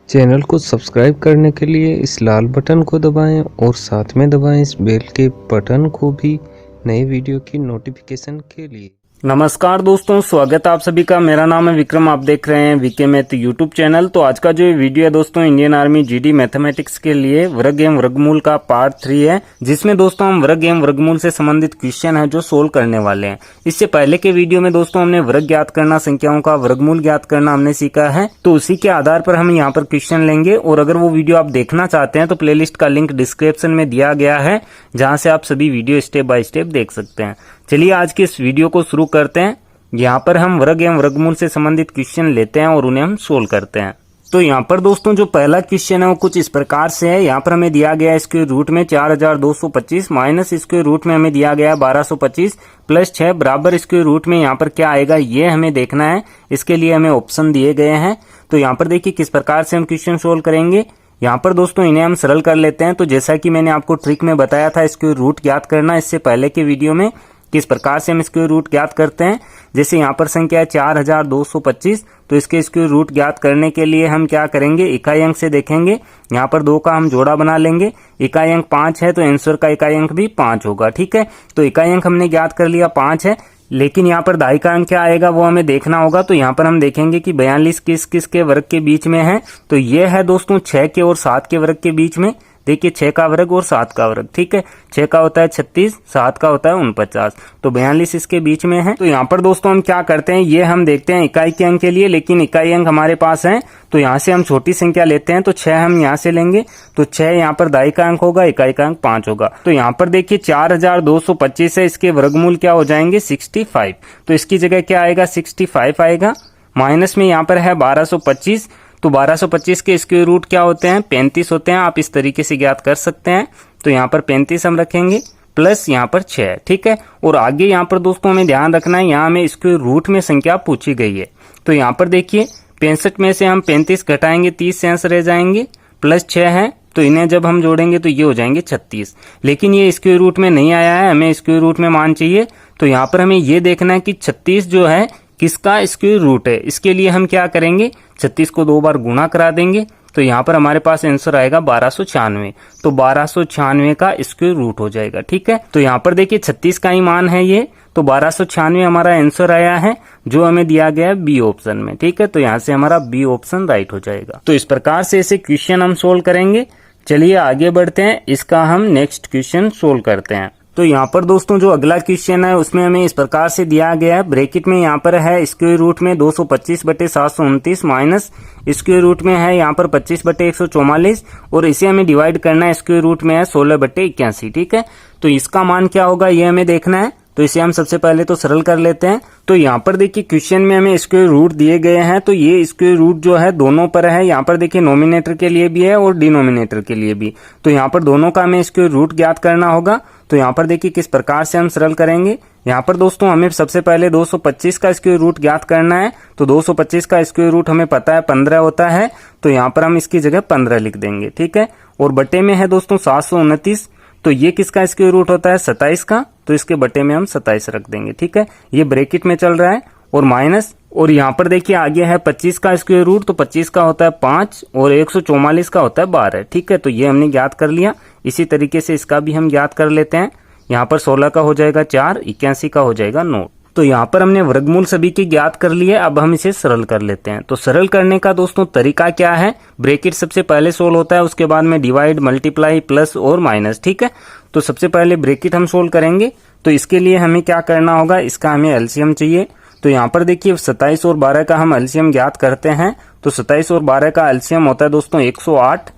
Channel को subscribe करने के लिए इस लाल बटन को दबाएं और साथ में दबाएं इस बेल के बटन को भी नए वीडियो की नोटिफिकेशन के लिए। नमस्कार दोस्तों, स्वागत है आप सभी का। मेरा नाम है विक्रम, आप देख रहे हैं वीके मैथ यूट्यूब चैनल। तो आज का जो वीडियो है दोस्तों, इंडियन आर्मी जीडी मैथमेटिक्स के लिए वर्ग एवं वर्गमूल का पार्ट 3 है, जिसमें दोस्तों हम वर्ग एवं वर्गमूल से संबंधित क्वेश्चन है जो सोल्व करने वाले हैं। इससे पहले के वीडियो में दोस्तों हमने वर्ग ज्ञात करना, संख्याओं का वर्गमूल ज्ञात करना हमने सीखा है। तो उसी के आधार पर हम यहाँ पर क्वेश्चन लेंगे, और अगर वो वीडियो आप देखना चाहते हैं तो प्लेलिस्ट का लिंक डिस्क्रिप्शन में दिया गया है, जहाँ से आप सभी वीडियो स्टेप बाय स्टेप देख सकते हैं। चलिए आज के इस वीडियो को शुरू करते हैं। यहाँ पर हम वर्ग एवं वर्गमूल से संबंधित क्वेश्चन लेते हैं और उन्हें हम सोल्व करते हैं। तो यहाँ पर दोस्तों जो पहला क्वेश्चन है वो कुछ इस प्रकार से है। यहाँ पर हमें दिया गया है स्क्वायर रूट में 4225 माइनस स्क्वायर रूट में हमें दिया गया है 1225 प्लस 6 बराबर स्क्वायर रूट में यहाँ पर क्या आएगा ये हमें देखना है। इसके लिए हमें ऑप्शन दिए गए हैं। तो यहाँ पर देखिए किस प्रकार से हम क्वेश्चन सोल्व करेंगे। यहाँ पर दोस्तों इन्हें हम सरल कर लेते हैं। तो जैसा कि मैंने आपको ट्रिक में बताया था स्क्वायर रूट ज्ञात करना इससे पहले के वीडियो में, किस प्रकार से हम स्क्वायर रूट ज्ञात करते हैं। जैसे यहाँ पर संख्या है 4225, तो इसके स्क्वायर रूट ज्ञात करने के लिए हम क्या करेंगे, इकाई अंक से देखेंगे। यहाँ पर 2 का हम जोड़ा बना लेंगे। इकाई अंक 5 है तो आंसर का इकाई अंक भी 5 होगा। ठीक है, तो इकाई अंक हमने ज्ञात कर लिया 5 है, लेकिन यहाँ पर दहाई का अंक क्या आएगा वो हमें देखना होगा। तो यहाँ पर हम देखेंगे कि 42 किस किस के वर्ग के बीच में है। तो ये है दोस्तों 6 के और 7 के वर्ग के बीच में। देखिए 6 का वर्ग और 7 का वर्ग, ठीक है। 6 का होता है 36, 7 का होता है 49, तो 42 इसके बीच में है। तो यहाँ पर दोस्तों हम क्या करते हैं, ये हम देखते हैं इकाई के अंक के लिए, लेकिन इकाई अंक हमारे पास है तो यहाँ से हम छोटी संख्या लेते हैं। तो 6 हम यहाँ से लेंगे, तो 6 यहाँ पर दाई का अंक होगा, इकाई का अंक 5 होगा। तो यहाँ पर देखिए 4225 है, इसके वर्गमूल क्या हो जाएंगे 65। तो इसकी जगह क्या आएगा 65 आएगा। माइनस में यहाँ पर है 1225, तो 1225 के स्क्वायर रूट क्या होते हैं 35 होते हैं। आप इस तरीके से ज्ञात कर सकते हैं। तो यहाँ पर 35 हम रखेंगे प्लस यहाँ पर 6, ठीक है। और आगे यहाँ पर दोस्तों हमें ध्यान रखना है, यहाँ हमें स्क्वायर रूट में संख्या पूछी गई है। तो यहाँ पर देखिए 65 में से हम 35 घटाएंगे, 30 शेष रह जाएंगे, प्लस 6 है तो इन्हें जब हम जोड़ेंगे तो ये हो जाएंगे 36। लेकिन ये स्क्वायर रूट में नहीं आया है, हमें स्क्वायर रूट में मान चाहिए। तो यहाँ पर हमें ये देखना है कि 36 जो है किसका स्क्वायर रूट है। इसके लिए हम क्या करेंगे, 36 को 2 बार गुणा करा देंगे। तो यहाँ पर हमारे पास आंसर आएगा 1296। तो 1296 का स्क्वायर रूट हो जाएगा, ठीक है। तो यहाँ पर देखिए 36 का ही मान है ये, तो 1296 हमारा आंसर आया है, जो हमें दिया गया है बी ऑप्शन में, ठीक है। तो यहाँ से हमारा बी ऑप्शन राइट हो जाएगा। तो इस प्रकार से ऐसे क्वेश्चन हम सोल्व करेंगे। चलिए आगे बढ़ते हैं, इसका हम नेक्स्ट क्वेश्चन सोल्व करते हैं। तो यहाँ पर दोस्तों जो अगला क्वेश्चन है उसमें हमें इस प्रकार से दिया गया है, ब्रैकेट में यहाँ पर है स्क्वायर रूट में 225/729 माइनस स्क्वायर रूट में है यहाँ पर 25/144, और इसे हमें डिवाइड करना है, स्क्वायर रूट में है 16/81, ठीक है। तो इसका मान क्या होगा ये हमें देखना है। तो इसे हम सबसे पहले तो सरल कर लेते हैं। तो यहाँ पर देखिए क्वेश्चन में हमें स्क्वायर रूट दिए गए हैं, तो ये स्क्वायर रूट जो है दोनों पर है। यहाँ पर देखिए नोमिनेटर के लिए भी है और डिनोमिनेटर के लिए भी। तो यहाँ पर दोनों का हमें स्क्वायर रूट ज्ञात करना होगा। तो यहाँ पर देखिए किस प्रकार से हम सरल करेंगे। यहाँ पर दोस्तों हमें सबसे पहले 225 का स्क्वायर रूट ज्ञात करना है। तो 225 का स्क्वायर रूट हमें पता है 15 होता है, तो यहाँ पर हम इसकी जगह 15 लिख देंगे, ठीक है। और बटे में है दोस्तों 729, तो ये किसका स्क्वायर रूट होता है 27 का, तो इसके बटे में हम 27 रख देंगे, ठीक है। ये ब्रैकेट में चल रहा है, और माइनस, और यहाँ पर देखिए आगे है 25 का स्क्वायर रूट, तो 25 का होता है 5 और 144 का होता है 12, ठीक है। तो ये हमने ज्ञात कर लिया। इसी तरीके से इसका भी हम ज्ञात कर लेते हैं। यहाँ पर 16 का हो जाएगा 4, 81 का हो जाएगा 9। तो यहाँ पर हमने वर्गमूल सभी की ज्ञात कर लिए। अब हम इसे सरल कर लेते हैं। तो सरल करने का दोस्तों तरीका क्या है, ब्रैकेट सबसे पहले सोल्व होता है, उसके बाद में डिवाइड, मल्टीप्लाई, प्लस और माइनस, ठीक है। तो सबसे पहले ब्रैकेट हम सोल्व करेंगे। तो इसके लिए हमें क्या करना होगा, इसका हमें एलसीएम चाहिए। तो यहाँ पर देखिए 27 और 12 का हम एलसीएम ज्ञात करते हैं। तो 27 और 12 का एलसीएम होता है दोस्तों 108।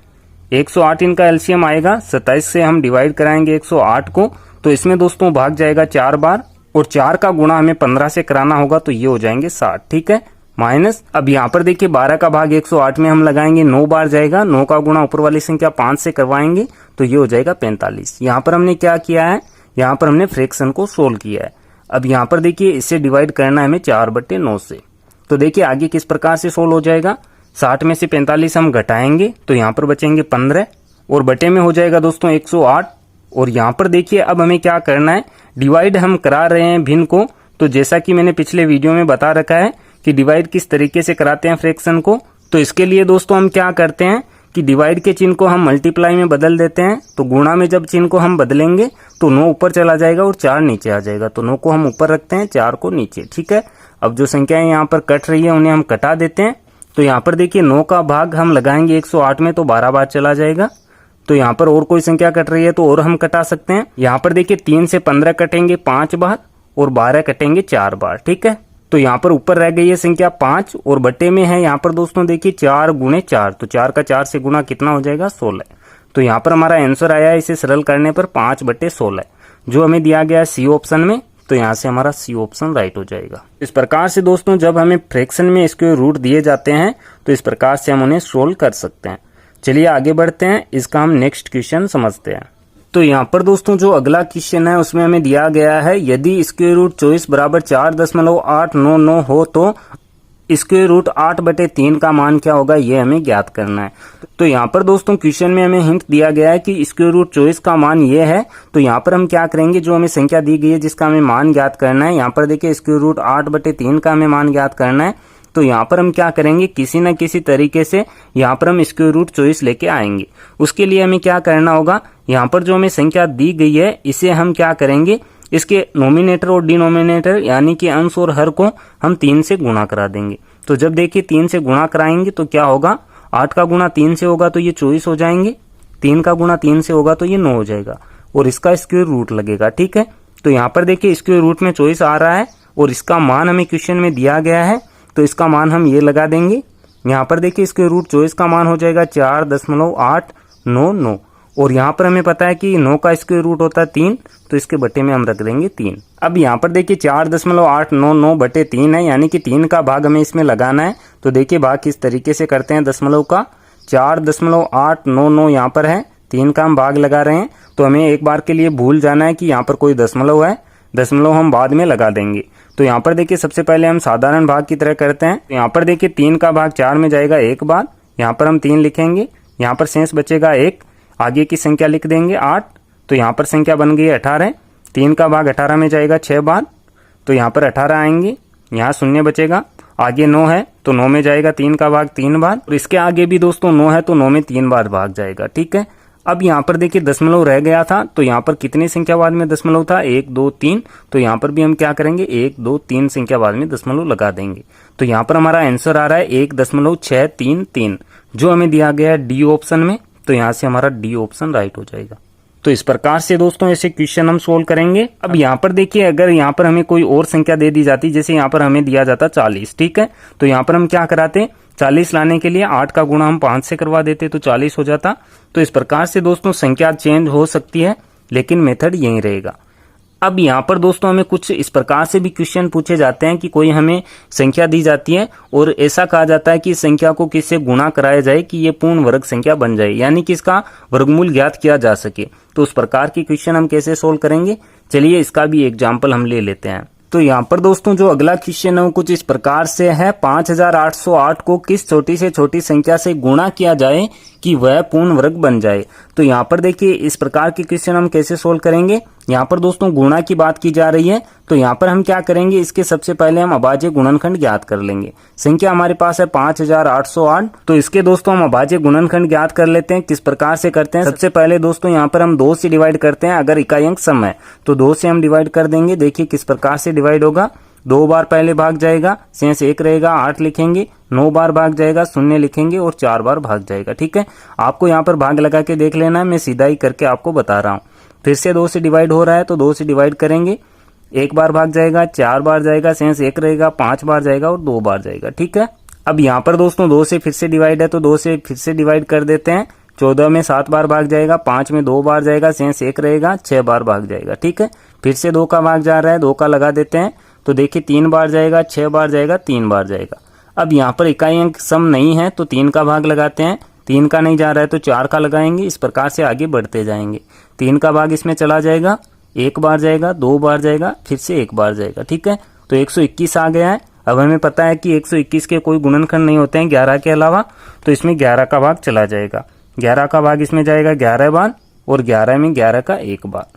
108 इनका एलसीएम आएगा। 27 से हम डिवाइड कराएंगे 108 को, तो इसमें दोस्तों भाग जाएगा 4 बार, और 4 का गुणा हमें 15 से कराना होगा, तो ये हो जाएंगे 60, ठीक है। माइनस, अब यहाँ पर देखिए 12 का भाग 108 में हम लगाएंगे, 9 बार जाएगा। 9 का गुणा ऊपर वाली संख्या 5 से करवाएंगे, तो ये हो जाएगा 45। यहाँ पर हमने क्या किया है, यहाँ पर हमने फ्रैक्शन को सोल्व किया है। अब यहाँ पर देखिए इसे डिवाइड करना है हमें 4/9 से। तो देखिए आगे किस प्रकार से सोल्व हो जाएगा। 60 में से 45 हम घटाएंगे, तो यहाँ पर बचेंगे 15, और बटे में हो जाएगा दोस्तों 108। और यहाँ पर देखिए अब हमें क्या करना है, डिवाइड हम करा रहे हैं भिन्न को। तो जैसा कि मैंने पिछले वीडियो में बता रखा है कि डिवाइड किस तरीके से कराते हैं फ्रैक्शन को। तो इसके लिए दोस्तों हम क्या करते हैं कि डिवाइड के चिन्ह को हम मल्टीप्लाई में बदल देते हैं। तो गुणा में जब चिन्ह को हम बदलेंगे तो 9 ऊपर चला जाएगा और 4 नीचे आ जाएगा। तो 9 को हम ऊपर रखते हैं, 4 को नीचे। ठीक है, अब जो संख्याएं यहाँ पर कट रही है उन्हें हम कटा देते हैं। तो यहाँ पर देखिए 9 का भाग हम लगाएंगे 108 में तो 12 बार चला जाएगा। तो यहाँ पर और कोई संख्या कट रही है तो और हम कटा सकते हैं। यहाँ पर देखिए 3 से 15 कटेंगे 5 बार और 12 कटेंगे 4 बार। ठीक है, तो यहाँ पर ऊपर रह गई है संख्या 5 और बटे में है यहाँ पर दोस्तों देखिए 4 गुणे 4। तो 4 का 4 से गुणा कितना हो जाएगा 16। तो यहाँ पर हमारा आंसर आया है इसे सरल करने पर 5/16 जो हमें दिया गया है सी ऑप्शन में। तो यहाँ से हमारा सी ऑप्शन राइट हो जाएगा। इस प्रकार से दोस्तों जब हमें फ्रैक्शन में स्क्वायर रूट दिए जाते हैं तो इस प्रकार से हम उन्हें सोल्व कर सकते हैं। चलिए आगे बढ़ते हैं, इसका हम नेक्स्ट क्वेश्चन समझते हैं। तो यहाँ पर दोस्तों जो अगला क्वेश्चन है उसमें हमें दिया गया है यदि स्क्वायर रूट 24 बराबर 4.899 हो तो स्क्वायर रूट 8/3 का मान क्या होगा, ये हमें ज्ञात करना है। तो यहाँ पर दोस्तों क्वेश्चन में हमें हिंट दिया गया है कि स्क्वायर रूट 24 का मान ये है। तो यहाँ पर हम क्या करेंगे, जो हमें संख्या दी गई है जिसका हमें मान ज्ञात करना है, यहाँ पर देखिए स्क्वायर रूट 8/3 का हमें मान ज्ञात करना है। तो यहाँ पर हम क्या करेंगे, किसी न किसी तरीके से यहाँ पर हम स्क्वायर रूट 24 लेके आएंगे। उसके लिए हमें क्या करना होगा, यहाँ पर जो हमें संख्या दी गई है इसे हम क्या करेंगे, इसके नोमिनेटर और डिनोमिनेटर यानी कि अंश और हर को हम 3 से गुणा करा देंगे। तो जब देखिए 3 से गुणा कराएंगे तो क्या होगा, 8 का गुणा 3 से होगा तो ये 24 हो जाएंगे, 3 का गुणा 3 से होगा तो ये 9 हो जाएगा और इसका स्क्वायर रूट लगेगा। ठीक है, तो यहाँ पर देखिए स्क्वायर रूट में 24 आ रहा है और इसका मान हमें क्वेश्चन में दिया गया है। तो इसका मान हम ये लगा देंगे। यहाँ पर देखिए स्क्वायर रूट 24 का मान हो जाएगा 4.899 और यहाँ पर हमें पता है कि 9 का स्क्वायर रूट होता है 3, तो इसके बटे में हम रख देंगे 3। अब यहाँ पर देखिए 4.899/3 है यानी कि 3 का भाग हमें इसमें लगाना है। तो देखिए भाग किस तरीके से करते हैं, दशमलव का 4.899 यहाँ पर है, 3 का हम भाग लगा रहे हैं। तो हमें एक बार के लिए भूल जाना है कि यहाँ पर कोई दशमलव है, दशमलव हम बाद में लगा देंगे। तो यहाँ पर देखिए सबसे पहले हम साधारण भाग की तरह करते हैं। तो यहाँ पर देखिए 3 का भाग 4 में जाएगा एक बार, यहाँ पर हम 3 लिखेंगे, यहाँ पर शेष बचेगा 1, आगे की संख्या लिख देंगे 8। तो यहाँ पर संख्या बन गई 18, 3 का भाग 18 में जाएगा 6 बार, तो यहाँ पर 18 आएंगे, यहाँ शून्य बचेगा, आगे 9 है तो 9 में जाएगा 3 का भाग 3 बार और इसके आगे भी दोस्तों 9 है तो 9 में 3 बार भाग जाएगा। ठीक है, अब यहाँ पर देखिए दशमलव रह गया था, तो यहाँ पर कितनी संख्या बाद में दशमलव था, 1 2 3। तो यहाँ पर भी हम क्या करेंगे, 1 2 3 संख्या बाद में दशमलव लगा देंगे। तो यहाँ पर हमारा आंसर आ रहा है 1.633 जो हमें दिया गया है डी ऑप्शन में। तो यहाँ से हमारा डी ऑप्शन राइट हो जाएगा। तो इस प्रकार से दोस्तों ऐसे क्वेश्चन हम सोल्व करेंगे। अब यहाँ पर देखिए अगर यहाँ पर हमें कोई और संख्या दे दी जाती, जैसे यहाँ पर हमें दिया जाता 40, ठीक है, तो यहाँ पर हम क्या कराते, 40 लाने के लिए 8 का गुणा हम 5 से करवा देते तो 40 हो जाता। तो इस प्रकार से दोस्तों संख्या चेंज हो सकती है लेकिन मेथड यही रहेगा। अब यहाँ पर दोस्तों हमें कुछ इस प्रकार से भी क्वेश्चन पूछे जाते हैं कि कोई हमें संख्या दी जाती है और ऐसा कहा जाता है कि इस संख्या को किससे गुणा कराया जाए कि ये पूर्ण वर्ग संख्या बन जाए, यानी कि इसका वर्गमूल ज्ञात किया जा सके। तो उस प्रकार की क्वेश्चन हम कैसे सोल्व करेंगे, चलिए इसका भी एग्जाम्पल हम ले लेते हैं। तो यहाँ पर दोस्तों जो अगला क्वेश्चन है वो कुछ इस प्रकार से है, 5808 को किस छोटी से छोटी संख्या से गुणा किया जाए कि वह पूर्ण वर्ग बन जाए। तो यहाँ पर देखिए इस प्रकार के क्वेश्चन हम कैसे सोल्व करेंगे। यहाँ पर दोस्तों गुणा की बात की जा रही है, तो यहाँ पर हम क्या करेंगे, इसके सबसे पहले हम अभाज्य गुणनखंड ज्ञात कर लेंगे। संख्या हमारे पास है 5808, तो इसके दोस्तों हम अभाज्य गुणनखंड ज्ञात कर लेते हैं। किस प्रकार से करते हैं, सबसे पहले दोस्तों यहाँ पर हम 2 से डिवाइड करते हैं। अगर इकाई अंक सम है तो 2 से हम डिवाइड कर देंगे। देखिए किस प्रकार से डिवाइड होगा, 2 बार पहले भाग जाएगा, शेष 1 रहेगा, 8 लिखेंगे, 9 बार भाग जाएगा, 0 लिखेंगे और 4 बार भाग जाएगा। ठीक है, आपको यहाँ पर भाग लगा के देख लेना है, मैं सीधा ही करके आपको बता रहा हूँ। फिर से 2 से डिवाइड हो रहा है तो 2 से डिवाइड करेंगे, 1 बार भाग जाएगा, 4 बार जाएगा, शेष 1 रहेगा, 5 बार जाएगा और 2 बार जाएगा। ठीक है, अब यहाँ पर दोस्तों 2 से फिर से डिवाइड है तो 2 से फिर से डिवाइड कर देते हैं। 14 में 7 बार भाग जाएगा, 5 में 2 बार जाएगा, शेष 1 रहेगा, 6 बार भाग जाएगा। ठीक है, फिर से 2 का भाग जा रहा है, 2 का लगा देते हैं तो देखिए 3 बार जाएगा, 6 बार जाएगा, 3 बार जाएगा। अब यहाँ पर इकाई अंक सम नहीं है तो 3 का भाग लगाते हैं, 3 का नहीं जा रहा है तो 4 का लगाएंगे। इस प्रकार से आगे बढ़ते जाएंगे। 3 का भाग इसमें चला जाएगा, 1 बार जाएगा, 2 बार जाएगा, फिर से 1 बार जाएगा। ठीक है, तो 121 आ गया है। अब हमें पता है कि 121 के कोई गुणनखंड नहीं होते हैं 11 के अलावा, तो इसमें 11 का भाग चला जाएगा। 11 का भाग इसमें जाएगा 11 बार और 11 में 11 का 1 बार।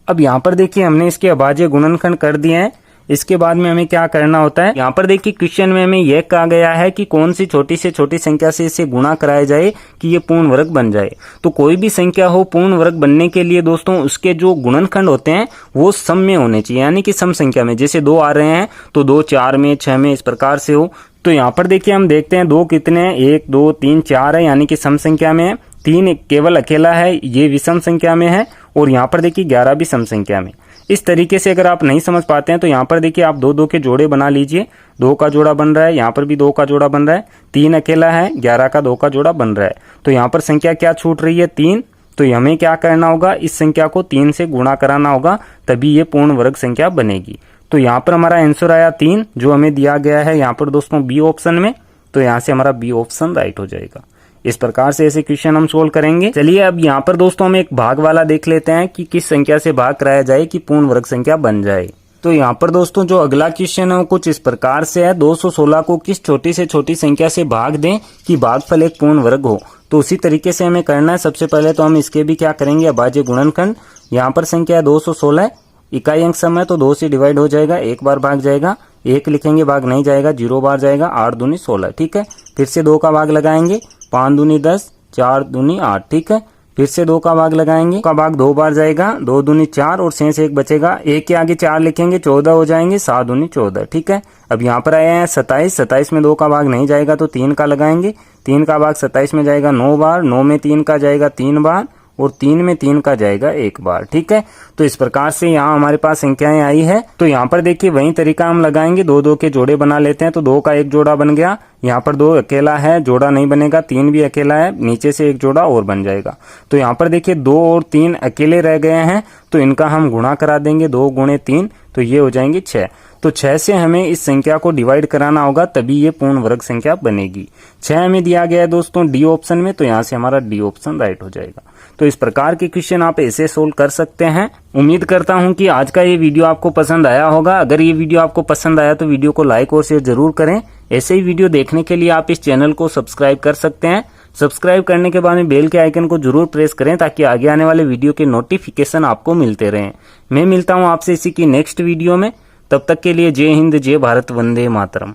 अब यहाँ पर देखिए हमने इसके अभाज्य गुणनखंड कर दिए हैं। इसके बाद में हमें क्या करना होता है, यहाँ पर देखिए क्वेश्चन में हमें यह कहा गया है कि कौन सी छोटी से छोटी संख्या से इसे गुणा कराया जाए कि ये पूर्ण वर्ग बन जाए। तो कोई भी संख्या हो पूर्ण वर्ग बनने के लिए दोस्तों उसके जो गुणनखंड होते हैं वो सम में होने चाहिए, यानी कि सम संख्या में। जैसे 2 आ रहे हैं तो 2 4 में, 6 में, इस प्रकार से हो। तो यहाँ पर देखिए हम देखते हैं 2 कितने हैं, 1 2 3 4 है, यानी कि सम संख्या में है। 3 केवल अकेला है, ये विषम संख्या में है। और यहाँ पर देखिए 11 भी सम संख्या में। इस तरीके से अगर आप नहीं समझ पाते हैं तो यहाँ पर देखिए आप 2 2 के जोड़े बना लीजिए। 2 का जोड़ा बन रहा है, यहाँ पर भी 2 का जोड़ा बन रहा है। 3 अकेला है, 11 का 2 का जोड़ा बन रहा है। तो यहाँ पर संख्या क्या छूट रही है, 3। तो हमें क्या करना होगा, इस संख्या को 3 से गुणा कराना होगा, तभी ये पूर्ण वर्ग संख्या बनेगी। तो यहाँ पर हमारा आंसर आया 3, जो हमें दिया गया है यहाँ पर दोस्तों बी ऑप्शन में। तो यहाँ से हमारा बी ऑप्शन राइट हो जाएगा। इस प्रकार से ऐसे क्वेश्चन हम सोल्व करेंगे। चलिए अब यहाँ पर दोस्तों हम एक भाग वाला देख लेते हैं कि किस संख्या से भाग कराया जाए कि पूर्ण वर्ग संख्या बन जाए। तो यहाँ पर दोस्तों जो अगला क्वेश्चन है वो कुछ इस प्रकार से है, 216 को किस छोटी से छोटी संख्या से भाग दें कि भागफल एक पूर्ण वर्ग हो। तो उसी तरीके से हमें करना है। सबसे पहले तो हम इसके भी क्या करेंगे, अभाज्य गुणनखंड। यहाँ पर संख्या 216, इकाई अंक सम है तो 2 से डिवाइड हो जाएगा, एक बार भाग जाएगा। 1 लिखेंगे, भाग नहीं जाएगा, 0 बार जाएगा। 8 दूनी 16, ठीक है। फिर से 2 का भाग लगाएंगे, 5 दूनी 10, 4 दूनी 8, ठीक है। फिर से 2 का भाग लगाएंगे, का भाग 2 बार जाएगा, 2 दूनी 4 और शेष 1 बचेगा। 1 के आगे 4 लिखेंगे, 14 हो जाएंगे, 7 दूनी 14, ठीक है। अब यहाँ पर आए हैं 27, 27 में 2 का भाग नहीं जाएगा तो 3 का लगाएंगे। 3 का भाग 27 में जाएगा 9 बार, 9 में 3 का जाएगा 3 बार और 3 में 3 का जाएगा 1 बार, ठीक है। तो इस प्रकार से यहाँ हमारे पास संख्याएं आई है। तो यहाँ पर देखिए वही तरीका हम लगाएंगे, 2 2 के जोड़े बना लेते हैं। तो 2 का एक जोड़ा बन गया, यहाँ पर 2 अकेला है, जोड़ा नहीं बनेगा। 3 भी अकेला है, नीचे से एक जोड़ा और बन जाएगा। तो यहाँ पर देखिए 2 और 3 अकेले रह गए हैं, तो इनका हम गुणा करा देंगे, 2 गुणे 3, तो ये हो जाएंगे 6। तो 6 से हमें इस संख्या को डिवाइड कराना होगा, तभी ये पूर्ण वर्ग संख्या बनेगी। 6 हमें दिया गया है दोस्तों डी ऑप्शन में, तो यहाँ से हमारा डी ऑप्शन राइट हो जाएगा। तो इस प्रकार के क्वेश्चन आप ऐसे सोल्व कर सकते हैं। उम्मीद करता हूं कि आज का ये वीडियो आपको पसंद आया होगा। अगर ये वीडियो आपको पसंद आया तो वीडियो को लाइक और शेयर जरूर करें। ऐसे ही वीडियो देखने के लिए आप इस चैनल को सब्सक्राइब कर सकते हैं। सब्सक्राइब करने के बाद में बेल के आइकन को जरूर प्रेस करें ताकि आगे आने वाले वीडियो के नोटिफिकेशन आपको मिलते रहें। मैं मिलता हूं आपसे इसी की नेक्स्ट वीडियो में। तब तक के लिए जय हिंद, जय भारत, वंदे मातरम।